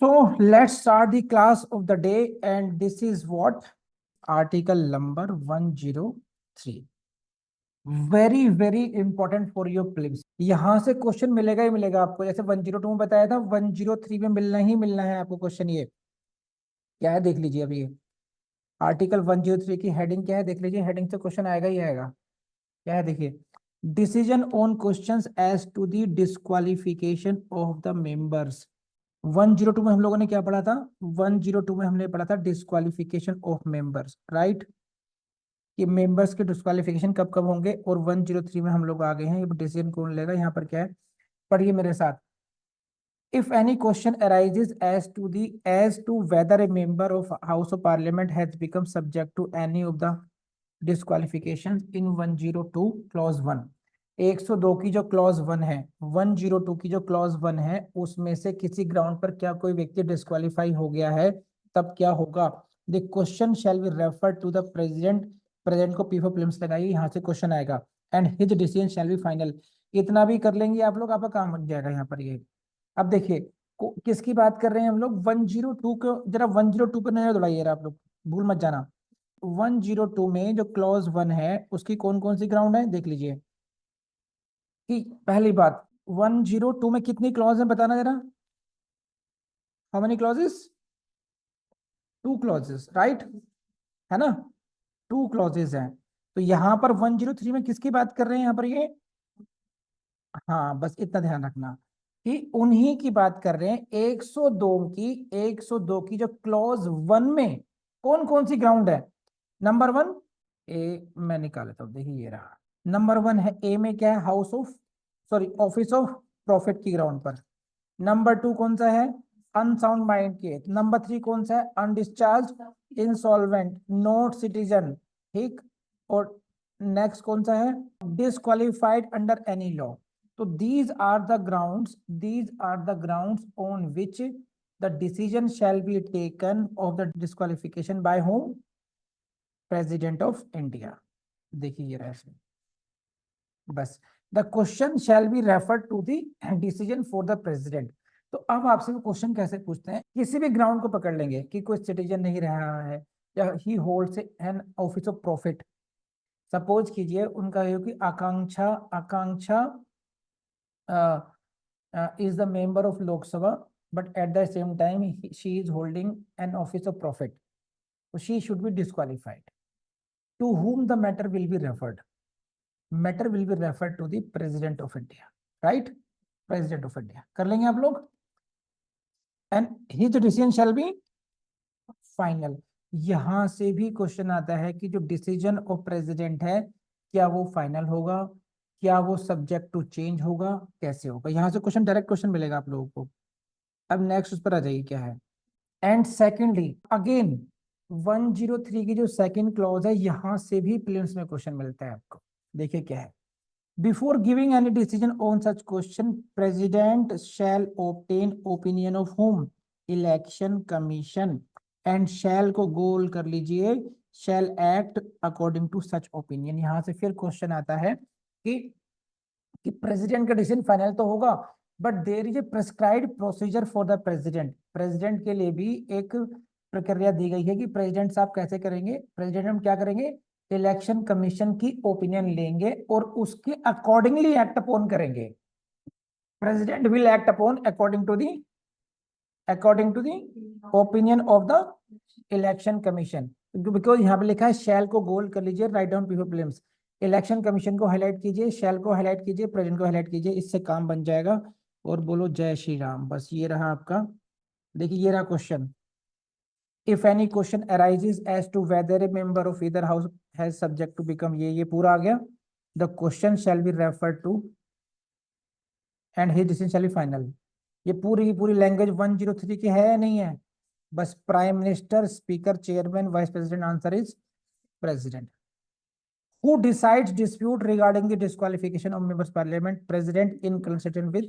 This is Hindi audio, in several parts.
So let's start the class of the day, and this is what article number 103. Very very important for your prelims. यहां से क्वेश्चन मिलेगा ही मिलेगा आपको, जैसे 102 में बताया था, 103 में मिलना ही मिलना है आपको क्वेश्चन। ये क्या है देख लीजिए। अभी ये आर्टिकल 103 की हेडिंग क्या है देख लीजिए। हेडिंग से क्वेश्चन आएगा ही आएगा। क्या है देखिए, decision on questions as to the disqualification of the members. 102 में हम लोगों ने क्या पढ़ा था? 102 में हमने पढ़ा था डिस्क्वालिफिकेशन ऑफ मेंबर्स, राइट? कि मेंबर्स के डिस्क्वालिफिकेशन कब कब होंगे। और 103 में हम लोग आ गए हैं। ये डिसीजन कौन लेगा, यहाँ पर क्या है पढ़िए मेरे साथ। If any question arises as to whether a member of house of parliament has become subject to any of the disqualification in 102 clause 1। 102 की जो क्लॉज 1 है, 102 की जो क्लॉज 1 है, उसमें से किसी ग्राउंड पर क्या कोई व्यक्ति डिस्क्वालीफाई हो गया है, तब क्या होगा? The question shall be refer to the president. President को पी फॉर प्रीलिम्स लगाइए, यहाँ से क्वेश्चन आएगा। And his decision shall be final. इतना भी कर लेंगे आप लोग, आपका काम बन जाएगा यहाँ पर। ये अब देखिए किसकी बात कर रहे हैं हम लोग, 102 को। जरा 102 पर नजर दौड़ाइए आप लोग, भूल मत जाना। 102 में जो क्लॉज 1 है, उसकी कौन कौन सी ग्राउंड है देख लीजिए। कि पहली बात, 102 में कितनी क्लॉज है बताना जरा। How many clauses? 2 clauses, right? है ना? 2 क्लॉजेस हैं। तो यहां पर 103 में किसकी बात कर रहे हैं यहाँ पर ये? हाँ, बस इतना ध्यान रखना कि उन्हीं की बात कर रहे हैं। 102 की जो क्लॉज 1 में कौन कौन सी ग्राउंड है? नंबर 1, ए मैं निकाल लेता हूं, देखिए ये रहा। नंबर 1 है, ए में क्या है? House of, sorry, office of profit की ग्राउंड पर। नंबर 2 कौन सा है? अनसाउंड माइंड के। नंबर 3 कौन सा है? अनडिस्चार्ज, इंसॉल्वेंट, नॉट सिटीजन, ठीक। और नेक्स्ट कौन सा है? Disqualified under any law. तो these are the grounds on which the decision shall be taken of the disqualification by whom? President of India. देखिए ये रहा इसमें। बस, the question shall be refer to the decision for the president. तो अब आपसे वो क्वेश्चन कैसे पूछते हैं? किसी भी ग्राउंड को पकड़ लेंगे कि कोई सिटीजन नहीं रहा है, या ही holds an office of profit. Suppose कीजिए उनका ये कि आकांक्षा आकांक्षा is the member of Lok Sabha, but at the same time she is holding an office of profit. So she should be disqualified. To whom the matter will be referred? Matter will be referred to the President of India, right? President of India. कर लेंगे आप लोग? And his decision shall be final. यहां से भी क्वेश्चन आता है कि जो डिसीजन ऑफ प्रेसिडेंट है, क्या वो फाइनल होगा, क्या वो सब्जेक्ट टू चेंज होगा, कैसे होगा? यहां से क्वेश्चन, डायरेक्ट क्वेश्चन मिलेगा आप लोगों को। अब नेक्स्ट उस पर आ जाइए क्या है। एंड सेकेंडली अगेन 103 की जो सेकंड क्लॉज है, यहां से भी प्रीलिम्स में क्वेश्चन मिलता है आपको। देखिए क्या है। Before giving any decision on such question, president shall obtain opinion of home? Election commission. And shall को गोल कर लीजिए, shall act according to such opinion. यहां से फिर क्वेश्चन आता है कि प्रेसिडेंट का डिसीजन फाइनल तो होगा, but there is a prescribed procedure for the president. President के लिए भी एक प्रक्रिया दी गई है कि प्रेसिडेंट साहब कैसे करेंगे। प्रेसिडेंट हम क्या करेंगे? इलेक्शन कमीशन की ओपिनियन लेंगे और उसके अकॉर्डिंगली एक्ट अपॉन करेंगे। President will act upon according to the opinion of the election commission. Because यहाँ पे लिखा है शैल को गोल कर लीजिए, write down people prelims. Election commission को हाईलाइट कीजिए, शैल को हाईलाइट कीजिए, प्रेजेंट को हाईलाइट कीजिए, इससे काम बन जाएगा। और बोलो जय श्री राम। बस ये रहा आपका। देखिए ये रहा question. If any question arises as to whether a member of either house has subject to become, ये पूरा आ गया। The question shall be refer to and his decision shall be final. ये पूरी की पूरी लैंग्वेज 103 की है या नहीं है? बस prime minister, speaker, chairman, vice president, answer is president. Who decides dispute regarding the disqualification of members parliament? President in consultation with।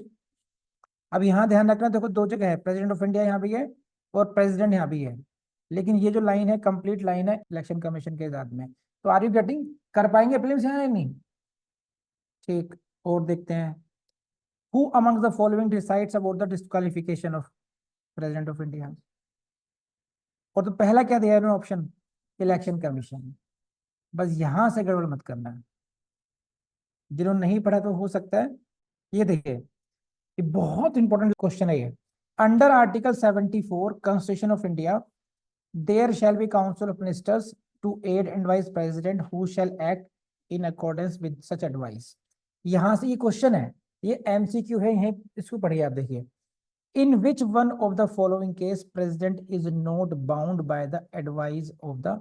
अब यहाँ ध्यान रखना, देखो दो जगह है, प्रेसिडेंट ऑफ इंडिया यहाँ भी है और प्रेसिडेंट यहाँ भी है, लेकिन ये जो लाइन है कंप्लीट लाइन है इलेक्शन कमीशन के साथ में। तो आर यू गेटिंग? कर पाएंगे प्रीलिम्स यहाँ या नहीं? ठीक। और देखते हैं, who among the following decides about the disqualification of. President of India. और तो पहला क्या दिया है ऑप्शन, इलेक्शन कमीशन। बस यहां से गड़बड़ मत करना है, जिन्होंने नहीं पढ़ा तो हो सकता है। ये देखिए, ये बहुत इंपॉर्टेंट क्वेश्चन है ये। Under article 74 constitution of India there shall be council of ministers to aid and vice president who shall act in accordance with such advice. यहां से ये क्वेश्चन है, ये एमसीक्यू है, यही इसको पढ़िए आप। देखिए, in which one of the following case president is not bound by the advice of the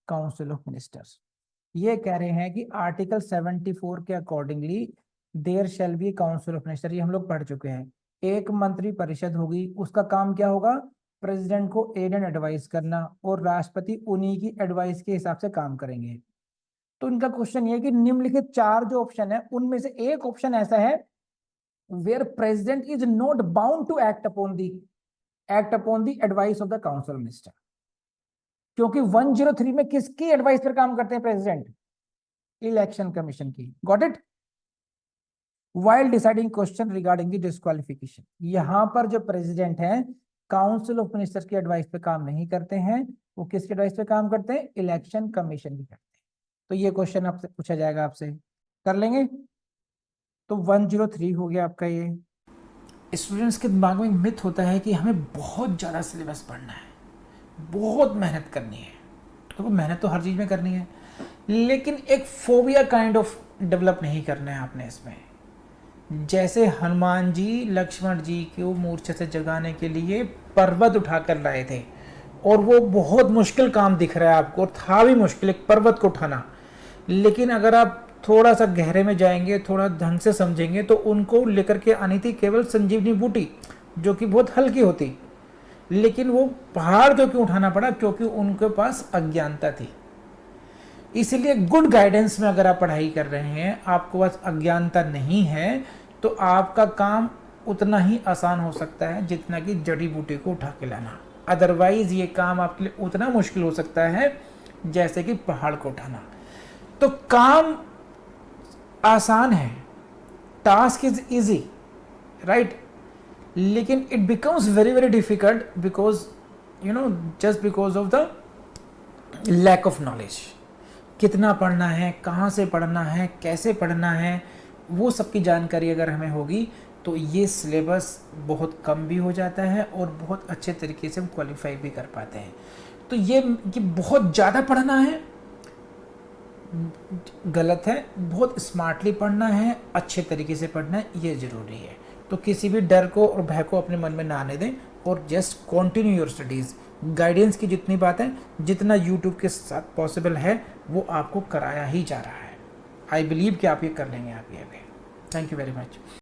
council of ministers। ये कह रहे हैं कि आर्टिकल 74 के accordingly there shall be council of minister, ये हम लोग पढ़ चुके हैं। एक मंत्री परिषद होगी, उसका काम क्या होगा, प्रेसिडेंट को एड एंड एडवाइस करना, और राष्ट्रपति उन्हीं की एडवाइस के हिसाब से काम करेंगे। तो इनका क्वेश्चन ये है कि निम्नलिखित चार जो ऑप्शन है उनमें से एक ऑप्शन ऐसा है where president is not bound to act upon the advice of the council minister। क्योंकि 103 में किसकी एडवाइस पर काम करते हैं प्रेसिडेंट, इलेक्शन कमीशन की। Got it. while deciding question regarding the disqualification, यहां पर जो प्रेसिडेंट हैं काउंसिल ऑफ मिनिस्टर्स की एडवाइस पे काम नहीं करते हैं, वो किसकी एडवाइस पे काम करते हैं, इलेक्शन कमीशन की करते हैं। तो ये क्वेश्चन आपसे पूछा जाएगा, आपसे कर लेंगे। तो 103 हो गया आपका। ये स्टूडेंट्स के दिमाग में मिथ होता है कि हमें बहुत ज़्यादा सिलेबस पढ़ना है, बहुत मेहनत करनी है। तो मेहनत तो हर चीज़ में करनी है, लेकिन एक फोबिया काइंड ऑफ डेवलप नहीं करना है आपने इसमें। जैसे हनुमान जी लक्ष्मण जी को मूर्छा से जगाने के लिए पर्वत उठाकर लाए थे, और वो बहुत मुश्किल काम दिख रहा है आपको, था भी मुश्किल एक पर्वत को उठाना, लेकिन अगर आप थोड़ा सा गहरे में जाएंगे, थोड़ा ढंग से समझेंगे, तो उनको लेकर के आनी थी केवल संजीवनी बूटी, जो कि बहुत हल्की होती। लेकिन वो पहाड़ क्यों उठाना पड़ा, क्योंकि उनके पास अज्ञानता थी। इसलिए गुड गाइडेंस में अगर आप पढ़ाई कर रहे हैं, आपको पास अज्ञानता नहीं है, तो आपका काम उतना ही आसान हो सकता है जितना कि जड़ी बूटी को उठा के लाना। अदरवाइज ये काम आपके लिए उतना मुश्किल हो सकता है जैसे कि पहाड़ को उठाना। तो काम आसान है, टास्क इज इजी, राइट, लेकिन it becomes very very difficult because just because of the lack of knowledge. कितना पढ़ना है, कहाँ से पढ़ना है, कैसे पढ़ना है, वो सबकी जानकारी अगर हमें होगी तो ये सिलेबस बहुत कम भी हो जाता है और बहुत अच्छे तरीके से हम क्वालिफाई भी कर पाते हैं। तो ये बहुत ज़्यादा पढ़ना है गलत है, बहुत स्मार्टली पढ़ना है, अच्छे तरीके से पढ़ना है, ये ज़रूरी है। तो किसी भी डर को और भय को अपने मन में ना आने दें, और just continue your studies. Guidance की जितनी बातें, जितना यूट्यूब के साथ पॉसिबल है, वो आपको कराया ही जा रहा है। आई बिलीव कि आप ये कर लेंगे। आप ये थैंक यू वेरी मच।